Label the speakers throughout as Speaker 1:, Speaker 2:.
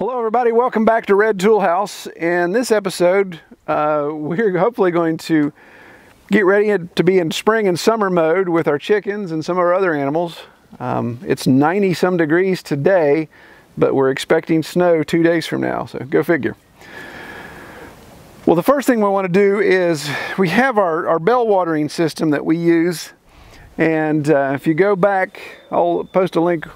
Speaker 1: Hello everybody, welcome back to Red Tool House. In this episode, we're hopefully going to get ready to be in spring and summer mode with our chickens and some of our other animals. It's 90 some degrees today, but we're expecting snow 2 days from now, so go figure. Well, the first thing we want to do is we have our bell watering system that we use, and if you go back, I'll post a link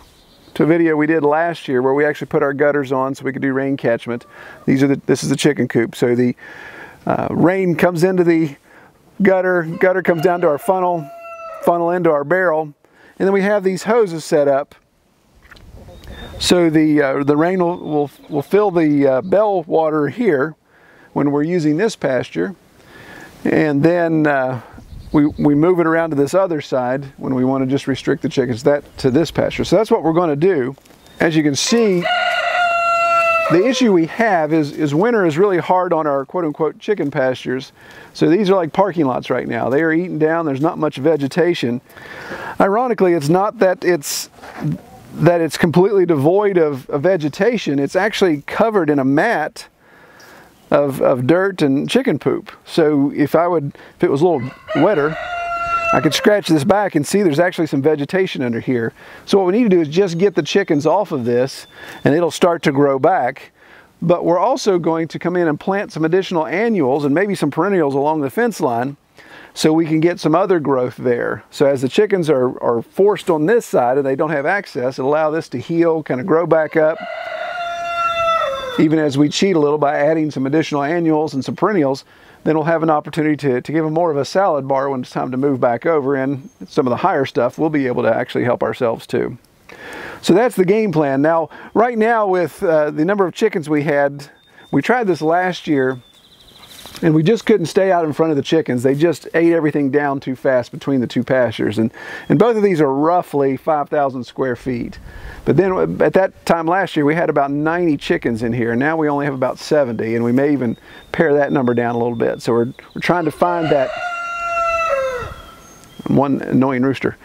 Speaker 1: to a video we did last year where we actually put our gutters on so we could do rain catchment. This is the chicken coop. So the rain comes into the gutter comes down to our funnel into our barrel, and then we have these hoses set up so the rain will fill the bell water here when we're using this pasture, and then we move it around to this other side when we want to just restrict the chickens to this pasture. So that's what we're going to do. As you can see, the issue we have is winter is really hard on our quote-unquote chicken pastures. So these are like parking lots right now. They are eaten down. There's not much vegetation. Ironically, it's not that it's completely devoid of vegetation. It's actually covered in a mat of dirt and chicken poop. So if it was a little wetter, I could scratch this back and see there's actually some vegetation under here. So what we need to do is just get the chickens off of this and it'll start to grow back. But we're also going to come in and plant some additional annuals and maybe some perennials along the fence line so we can get some other growth there. So as the chickens are forced on this side and they don't have access, it'll allow this to heal, kind of grow back up. Even as we cheat a little by adding some additional annuals and some perennials, then we'll have an opportunity to give them more of a salad bar when it's time to move back over, and some of the higher stuff we'll be able to actually help ourselves too. So that's the game plan. Now, right now with the number of chickens we had, we tried this last year and we just couldn't stay out in front of the chickens. They just ate everything down too fast between the two pastures. And both of these are roughly 5,000 square feet. But then at that time last year, we had about 90 chickens in here. Now we only have about 70, and we may even pare that number down a little bit. So we're trying to find that one annoying rooster.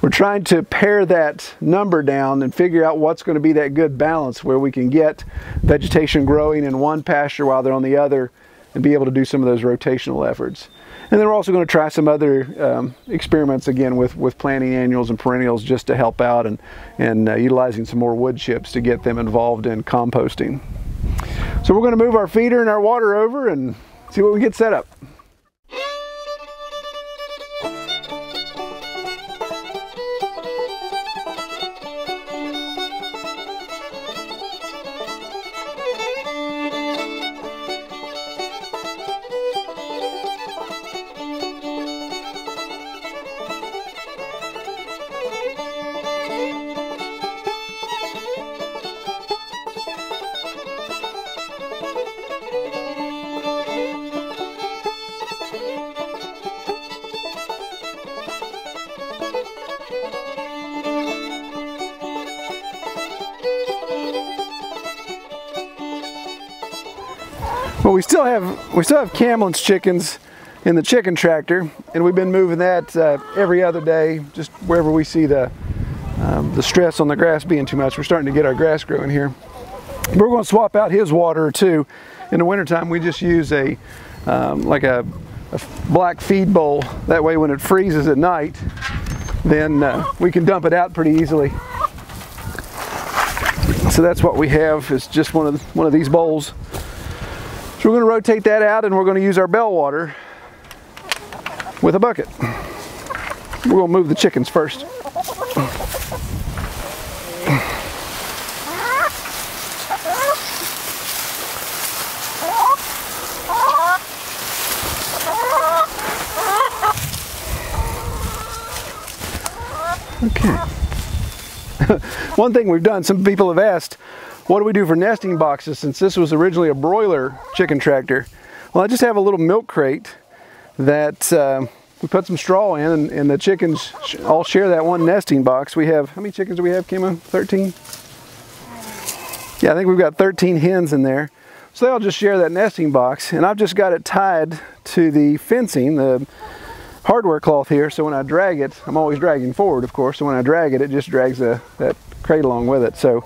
Speaker 1: We're trying to pare that number down and figure out what's going to be that good balance where we can get vegetation growing in one pasture while they're on the other, and be able to do some of those rotational efforts. And then we're also going to try some other experiments again with planting annuals and perennials just to help out, and utilizing some more wood chips to get them involved in composting. So we're going to move our feeder and our water over and see what we get set up. Well, we still have Camlin's chickens in the chicken tractor, and we've been moving that every other day, just wherever we see the stress on the grass being too much. We're starting to get our grass growing here. We're going to swap out his water too. In the wintertime, we just use like a black feed bowl. That way when it freezes at night, then we can dump it out pretty easily. So that's what we have, is just one of these bowls. So we're going to rotate that out, and we're going to use our bell water with a bucket. We're going to move the chickens first. Okay. One thing we've done, some people have asked, what do we do for nesting boxes since this was originally a broiler chicken tractor? Well, I just have a little milk crate that we put some straw in, and the chickens all share that one nesting box. We have, how many chickens do we have, Kima? 13? Yeah, I think we've got 13 hens in there. So they all just share that nesting box, and I've just got it tied to the fencing, the hardware cloth here, so when I drag it, I'm always dragging forward, of course, so when I drag it, it just drags that crate along with it. So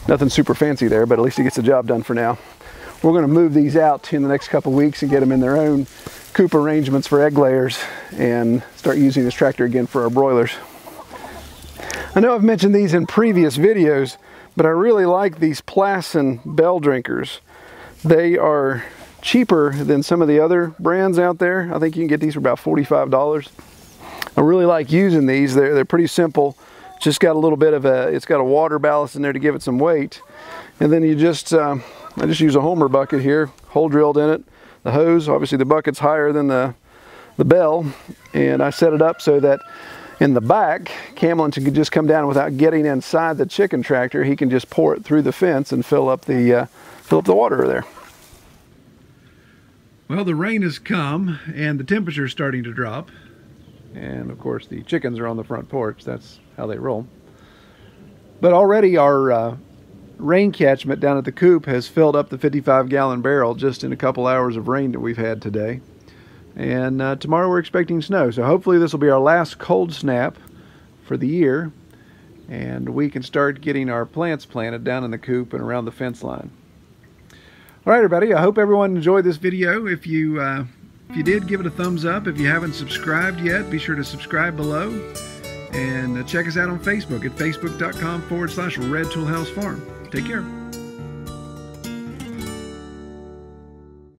Speaker 1: Nothing super fancy there, but at least it gets the job done for now. We're going to move these out in the next couple weeks and get them in their own coop arrangements for egg layers and start using this tractor again for our broilers. I know I've mentioned these in previous videos, but I really like these PLAs bell drinkers. They are cheaper than some of the other brands out there. I think you can get these for about $45. I really like using these. They're pretty simple. Just got a little bit of it's got a water ballast in there to give it some weight. And then you just, I just use a Homer bucket here, hole drilled in it. The hose, obviously the bucket's higher than the bell. And I set it up so that in the back, Cameron can just come down without getting inside the chicken tractor. He can just pour it through the fence and fill up the water there. Well, the rain has come and the temperature is starting to drop. And of course the chickens are on the front porch. That's how they roll. But already our rain catchment down at the coop has filled up the 55-gallon barrel just in a couple hours of rain that we've had today. And tomorrow we're expecting snow. So hopefully this will be our last cold snap for the year. And we can start getting our plants planted down in the coop and around the fence line. All right, everybody, I hope everyone enjoyed this video. If you did, give it a thumbs up. If you haven't subscribed yet, be sure to subscribe below. And check us out on Facebook at facebook.com/Red Tool House Farm. Take care.